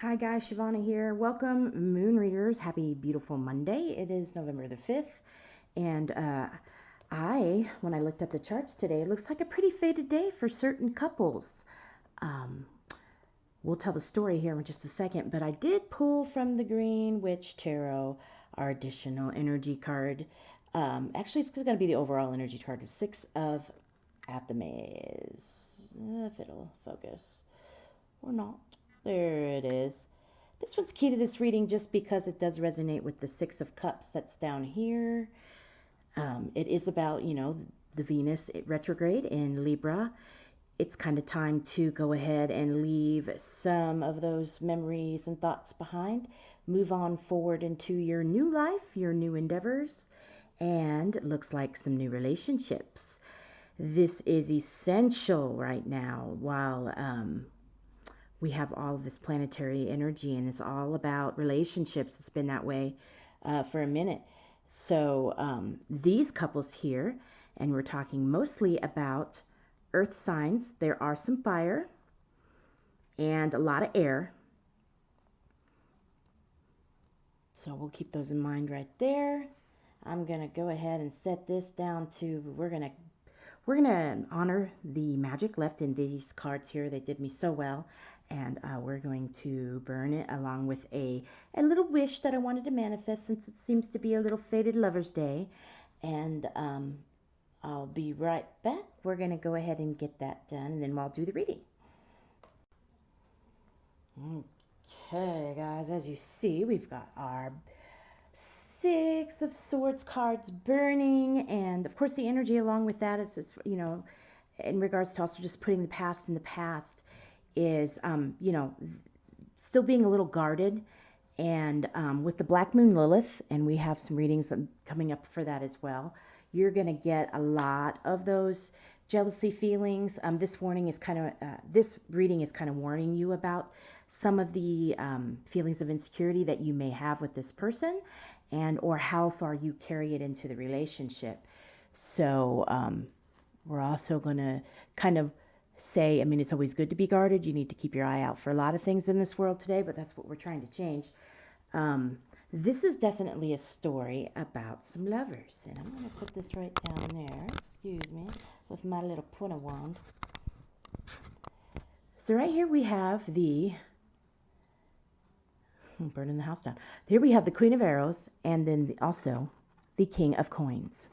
Hi guys, Shavanna here. Welcome, moon readers. Happy beautiful Monday. It is November the 5th. And when I looked up the charts today, it looks like a pretty fated day for certain couples. Um, we'll tell the story here in just a second, but I did pull from the Green Witch Tarot our additional energy card. Actually, it's going to be the overall energy card, the Six of Athames. If it'll focus or not. There it is. This one's key to this reading just because it does resonate with the Six of Cups that's down here. It is about, the Venus retrograde in Libra. It's kind of time to go ahead and leave some of those memories and thoughts behind. Move on forward into your new life, your new endeavors, and it looks like some new relationships. This is essential right now while we have all of this planetary energy, and it's all about relationships. It's been that way for a minute. So these couples here, and we're talking mostly about earth signs. There are some fire and a lot of air. So we'll keep those in mind right there. I'm going to go ahead and set this down to, we're going to honor the magic left in these cards here. They did me so well. And we're going to burn it along with a little wish that I wanted to manifest, since it seems to be a little fated Lover's Day. And I'll be right back. We're going to go ahead and get that done, and then I'll do the reading. Okay, guys, as you see, we've got our Six of Swords cards burning, and of course the energy along with that is just, in regards to also just putting the past in the past, is, still being a little guarded. And with the Black Moon Lilith, and we have some readings coming up for that as well, you're going to get a lot of those jealousy feelings. This reading is kind of warning you about some of the feelings of insecurity that you may have with this person, and or how far you carry it into the relationship. So we're also going to kind of say, it's always good to be guarded. You need to keep your eye out for a lot of things in this world today, but that's what we're trying to change. This is definitely a story about some lovers. And I'm going to put this right down there. Excuse me. With my little pointer wand. So right here we have burning the house down. Here we have the Queen of Arrows, and then also the King of Coins.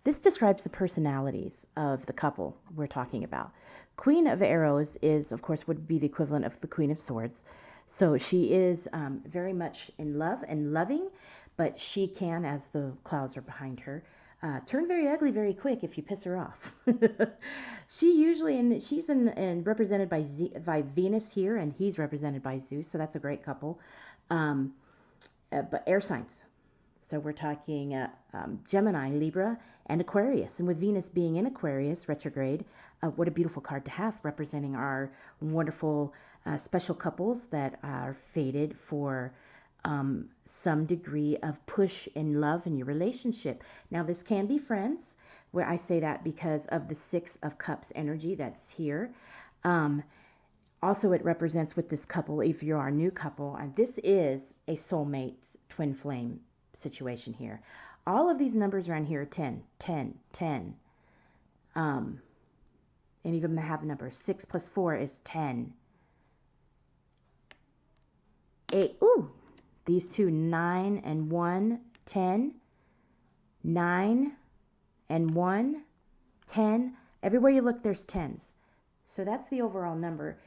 This describes the personalities of the couple we're talking about. Queen of Arrows is, of course, would be the equivalent of the Queen of Swords. So she is very much in love and loving, but she can, as the clouds are behind her, turn very ugly very quick if you piss her off. She's represented by Venus here, and he's represented by Zeus, so that's a great couple. But air signs. So we're talking Gemini, Libra, and Aquarius. And with Venus being in Aquarius, retrograde, what a beautiful card to have, representing our wonderful special couples that are fated for some degree of push in love in your relationship. Now, this can be friends, where I say that because of the Six of Cups energy that's here. Also, it represents with this couple, if you are a new couple, and this is a soulmate twin flame situation here. All of these numbers around here are 10, 10, 10. And even the half number, 6 plus 4 is 10. 8, ooh, these two, 9 and 1, 10. 9 and 1, 10. Everywhere you look, there's 10s. So that's the overall number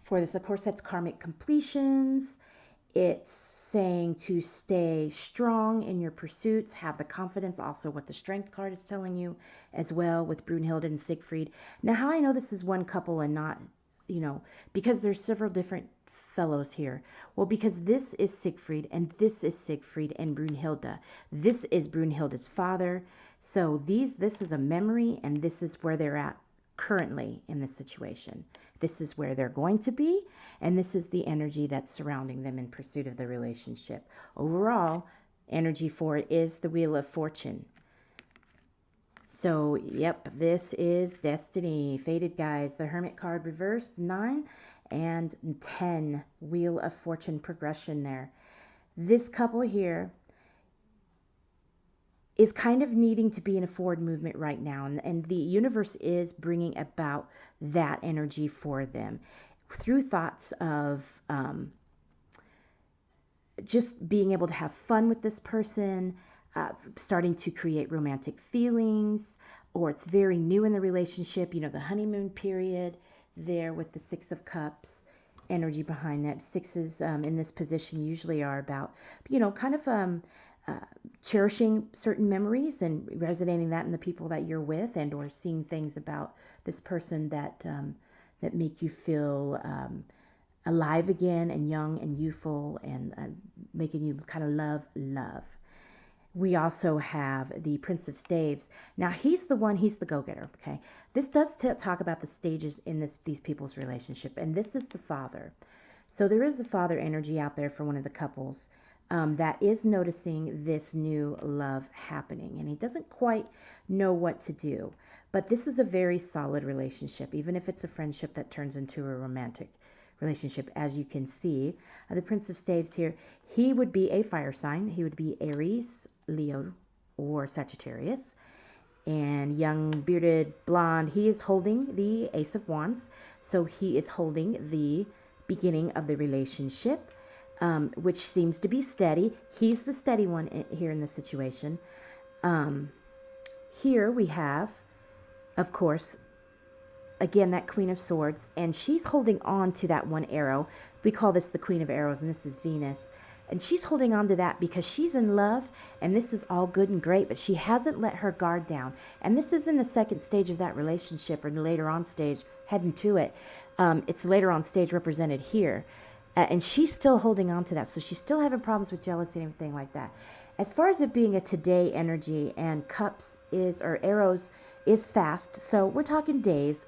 for this. Of course, that's karmic completions. It's saying to stay strong in your pursuits, have the confidence, also what the strength card is telling you as well with Brunhilde and Siegfried. Now, how I know this is one couple and not, because there's several different fellows here. Well, because this is Siegfried and this is Siegfried and Brunhilde. This is Brunhilde's father. So this is a memory, and this is where they're at currently in this situation. This is where they're going to be, and this is the energy that's surrounding them in pursuit of the relationship. Overall, energy for it is the Wheel of Fortune. So, yep, this is destiny. Fated, guys. The Hermit card reversed, 9 and 10. Wheel of Fortune progression there. This couple here is kind of needing to be in a forward movement right now. And the universe is bringing about that energy for them through thoughts of just being able to have fun with this person, starting to create romantic feelings, or it's very new in the relationship, you know, the honeymoon period there with the Six of Cups energy behind that. Sixes in this position usually are about, you know, kind of cherishing certain memories and resonating that in the people that you're with, and or seeing things about this person that that make you feel alive again and young and youthful, and making you kind of love. We also have the Prince of Staves. Now he's the go-getter, okay? This does talk about the stages in these people's relationship, and this is the father. So there is a father energy out there for one of the couples that is noticing this new love happening, and he doesn't quite know what to do. But this is a very solid relationship, even if it's a friendship that turns into a romantic relationship. As you can see, the Prince of Staves here, he would be a fire sign. He would be Aries, Leo, or Sagittarius. And young, bearded, blonde, he is holding the Ace of Wands. So he is holding the beginning of the relationship, which seems to be steady. He's the steady one here in this situation. Here we have, of course, again, that Queen of Swords, and she's holding on to that one arrow. We call this the Queen of Arrows, and this is Venus. And she's holding on to that because she's in love, and this is all good and great, but she hasn't let her guard down. And this is in the second stage of that relationship, or the later on stage, heading to it. It's later on stage represented here. And she's still holding on to that. So she's still having problems with jealousy and everything like that. As far as it being a today energy, and cups is, or arrows is fast. So we're talking days.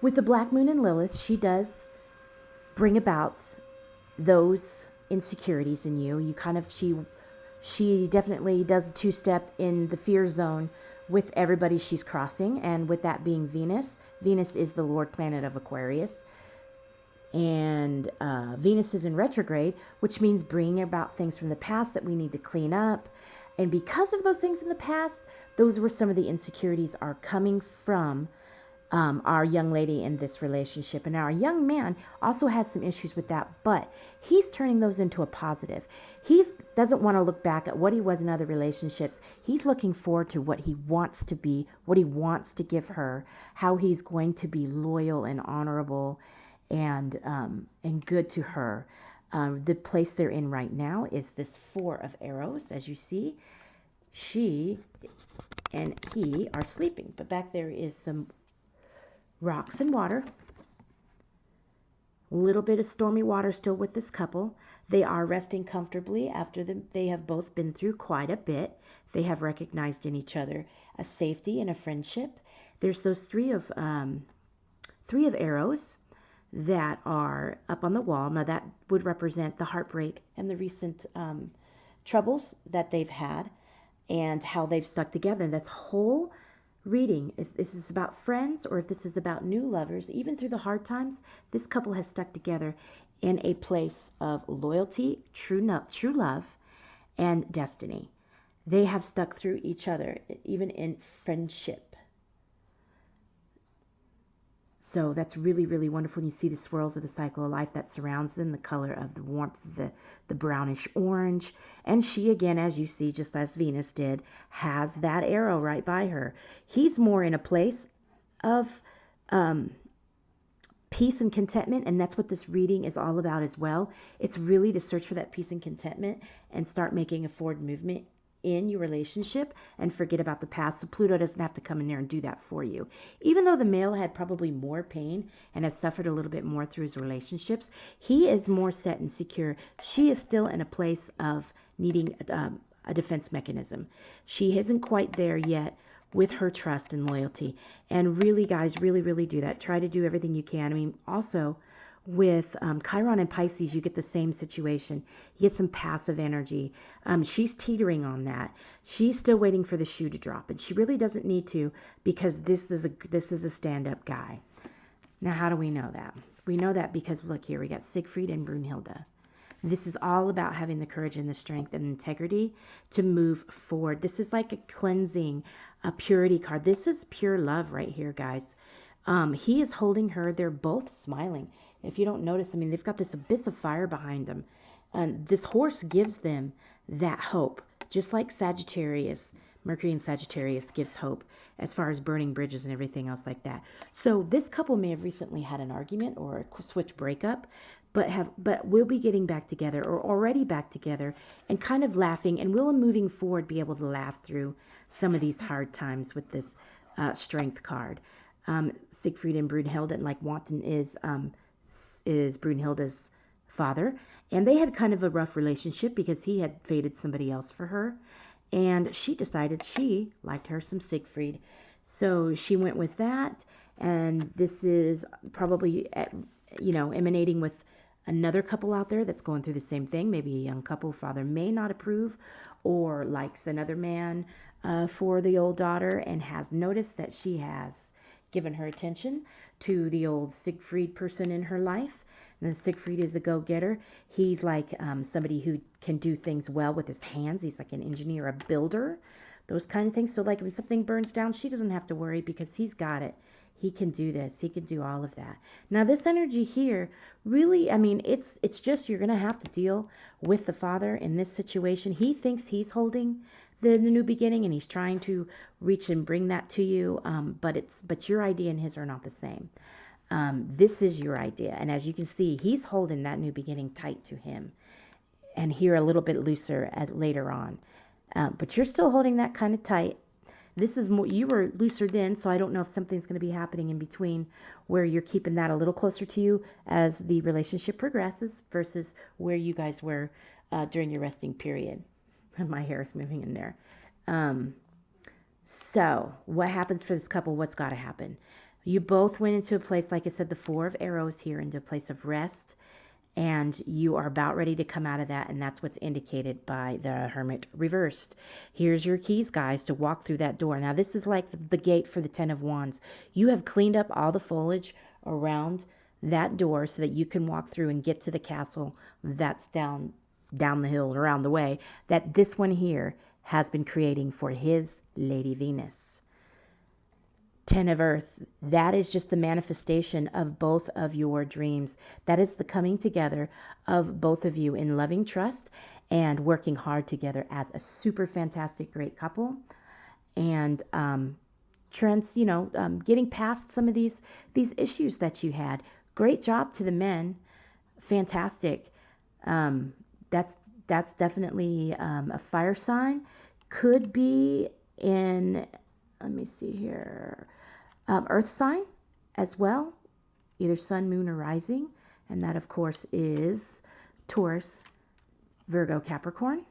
With the Black Moon and Lilith, she does bring about those insecurities in you. You kind of, she definitely does a two-step in the fear zone with everybody she's crossing. And with that being Venus, Venus is the Lord planet of Aquarius. And Venus is in retrograde, which means bringing about things from the past that we need to clean up. And because of those things in the past, those were some of the insecurities are coming from our young lady in this relationship. And our young man also has some issues with that, but he's turning those into a positive. He doesn't want to look back at what he was in other relationships. He's looking forward to what he wants to be, what he wants to give her, how he's going to be loyal and honorable and good to her. The place they're in right now is this Four of Arrows. As you see, she and he are sleeping, but back there is some rocks and water. A little bit of stormy water still with this couple. They are resting comfortably after they have both been through quite a bit. They have recognized in each other a safety and a friendship. There's those three of arrows that are up on the wall. Now that would represent the heartbreak and the recent troubles that they've had and how they've stuck together. And that's whole reading. If this is about friends or if this is about new lovers, even through the hard times, this couple has stuck together in a place of loyalty, true love, and destiny. They have stuck through each other, even in friendship. So that's really, really wonderful. You see the swirls of the cycle of life that surrounds them, the color of the warmth, the brownish orange. And she, again, as you see, just as Venus did, has that arrow right by her. He's more in a place of peace and contentment, and that's what this reading is all about as well. It's really to search for that peace and contentment and start making a forward movement in your relationship and forget about the past. So Pluto doesn't have to come in there and do that for you. Even though the male had probably more pain and has suffered a little bit more through his relationships, he is more set and secure. She is still in a place of needing a defense mechanism. She isn't quite there yet with her trust and loyalty. And really, guys, really, really do that. Try to do everything you can. I mean, also With Chiron and Pisces, you get the same situation. You get some passive energy. She's teetering on that. She's still waiting for the shoe to drop, and she really doesn't need to, because this is a stand-up guy. Now, how do we know that? We know that because, look here, we got Siegfried and Brunhilde. This is all about having the courage and the strength and integrity to move forward. This is like a cleansing, a purity card. This is pure love right here, guys. He is holding her. They're both smiling. If you don't notice, I mean, they've got this abyss of fire behind them. And this horse gives them that hope, just like Sagittarius. Mercury and Sagittarius gives hope as far as burning bridges and everything else like that. So this couple may have recently had an argument or a switch breakup, but we'll be getting back together, or already back together, and kind of laughing, and we'll, moving forward, be able to laugh through some of these hard times with this strength card. Siegfried and Brunhilde, and like Wanton is Brunhilde's father, and they had kind of a rough relationship because he had fated somebody else for her, and she decided she liked her some Siegfried, so she went with that. And this is probably, emanating with another couple out there that's going through the same thing. Maybe a young couple, father may not approve or likes another man for the old daughter, and has noticed that she has given her attention to the old Siegfried person in her life. And then Siegfried is a go-getter. He's like somebody who can do things well with his hands. He's like an engineer, a builder, those kind of things. So like when something burns down, she doesn't have to worry because he's got it. He can do this. He can do all of that. Now this energy here, really, I mean, it's just, you're going to have to deal with the father in this situation. He thinks he's holding the new beginning, and he's trying to reach and bring that to you. But your idea and his are not the same. This is your idea. And as you can see, he's holding that new beginning tight to him, and here a little bit looser later on. But you're still holding that kind of tight. This is more, you were looser then, so I don't know if something's going to be happening in between where you're keeping that a little closer to you as the relationship progresses versus where you guys were during your resting period. My hair is moving in there. So what happens for this couple? What's got to happen? You both went into a place, like I said, the Four of Arrows here, into a place of rest, and you are about ready to come out of that, and that's what's indicated by the Hermit reversed. Here's your keys, guys, to walk through that door. Now, this is like the gate for the Ten of Wands. You have cleaned up all the foliage around that door so that you can walk through and get to the castle that's down the hill, around the way, that this one here has been creating for his Lady Venus. Ten of Earth, that is just the manifestation of both of your dreams. That is the coming together of both of you in loving trust and working hard together as a super fantastic, great couple. And getting past some of these issues that you had. Great job to the men. Fantastic. That's definitely a fire sign. Could be in, let me see here, earth sign as well, either sun, moon, or rising. And that, of course, is Taurus, Virgo, Capricorn.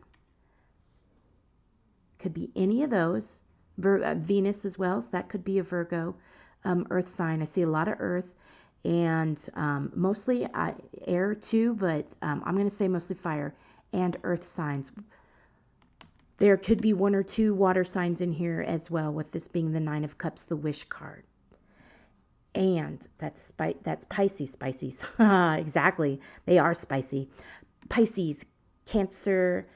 Could be any of those. Venus as well, so that could be a Virgo earth sign. I see a lot of earth, and mostly air too, but I'm going to say mostly fire and earth signs. There could be one or two water signs in here as well, with this being the Nine of Cups, the Wish card. And that's Pisces. Exactly. They are spicy. Pisces, Cancer,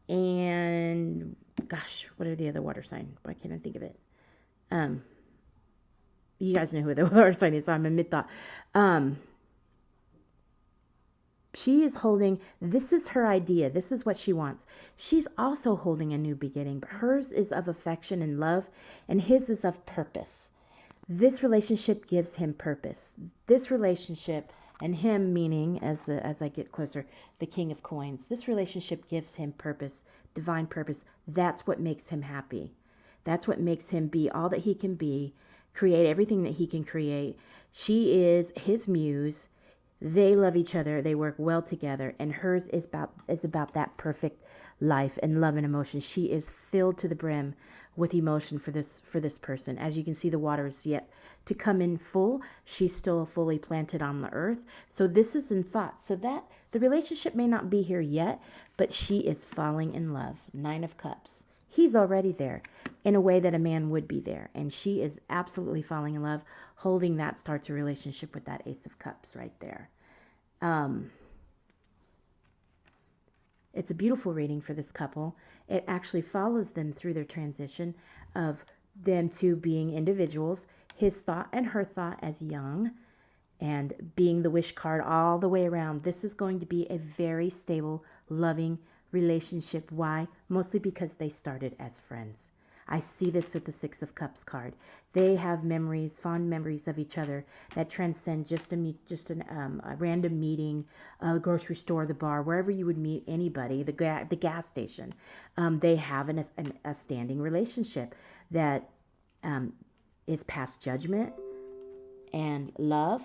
and gosh, what are the other water sign? Why can't I think of it? You guys know who the water sign is. So I'm in mid-thought. She is holding, this is her idea. This is what she wants. She's also holding a new beginning, but hers is of affection and love, and his is of purpose. This relationship gives him purpose. This relationship, and him meaning, as I get closer, the King of Coins. This relationship gives him purpose, divine purpose. That's what makes him happy. That's what makes him be all that he can be, create everything that he can create. She is his muse. They love each other. They work well together, and hers is about that perfect life and love and emotion. She is filled to the brim with emotion for this person. As you can see, the water is yet to come in full. She's still fully planted on the earth. So this is in thought. So that the relationship may not be here yet, but she is falling in love. 9 of Cups. He's already there in a way that a man would be there. And she is absolutely falling in love. Holding that starts a relationship with that Ace of Cups right there. It's a beautiful reading for this couple. It actually follows them through their transition of them two being individuals, his thought and her thought as young, and being the wish card all the way around. This is going to be a very stable, loving relationship. Why? Mostly because they started as friends. I see this with the 6 of Cups card. They have memories, fond memories of each other that transcend just a random meeting, a grocery store, the bar, wherever you would meet anybody, the gas station. They have a standing relationship that is past judgment and love